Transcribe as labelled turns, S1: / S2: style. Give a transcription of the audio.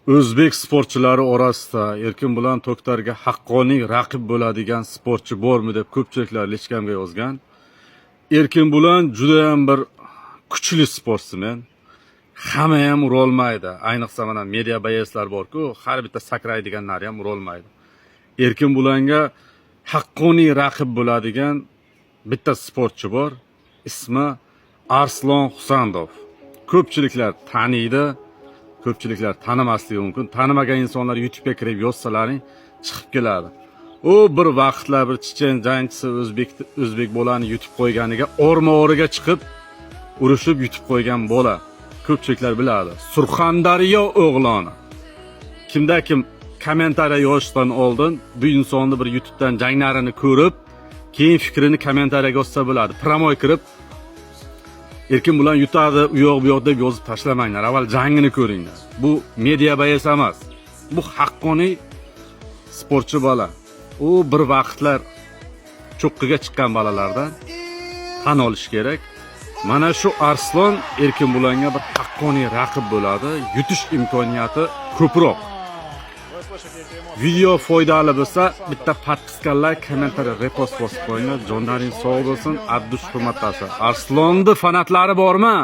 S1: O'zbek sportchilari orasida Erkin bilan To'xtarga haqqoniy raqib bo'ladigan sportchi bormi deb ko'pchiliklar lechkamga yozgan. Erkin bilan juda ham bir kuchli sportsmen. Hamma ham ura olmaydi. Ayniqsa mana media bayaslar bor-ku, har bitta sakraydiganlar ham ura olmaydi. Erkin bilanga haqqoniy raqib bo'ladigan bitta sportchi bor. Ismi Arslon Husandov. Ko'pchiliklar taniydi. Ko'pchiliklar tanimasligi mumkin. Tanimagan insonlar YouTube'ga kirib yozsalaring chiqib keladi. U bir vaqtlar bir chechen jangchisi o'zbek bolani yutib qo'yganiga o'rma-o'riga chiqib urushib yutib qo'ygan bola. Ko'pchiliklar biladi. Surxondaryo o'g'loni. Kimda kim kommentariya yozishdan oldin bu insonni bir YouTube'dan janglarini ko'rib, keyin fikrini kommentariyaga yozsa bo'ladi. Promoy kirib Erkin bilan yutadi, u yoq bu yoq deb yozib tashlamanglar. Avval jangini ko'ringlar. Bu media bayas emas. Bu haqqoniy sportchi bola. U bir vaqtlar cho'qqiga chiqqan bolalardan tan olish kerak. Mana shu Arslon Erkin bilanga bir haqqoniy raqib bo'ladi. Yutish imkoniyati ko'proq. Video foydali bo'lsa, bitta podpiska, like, kommentariy, repost bosib qo'yinglar. Jonlaring sog' bo'lsin. Abdush hurmatlasin. Arslonni fanatlari bormi?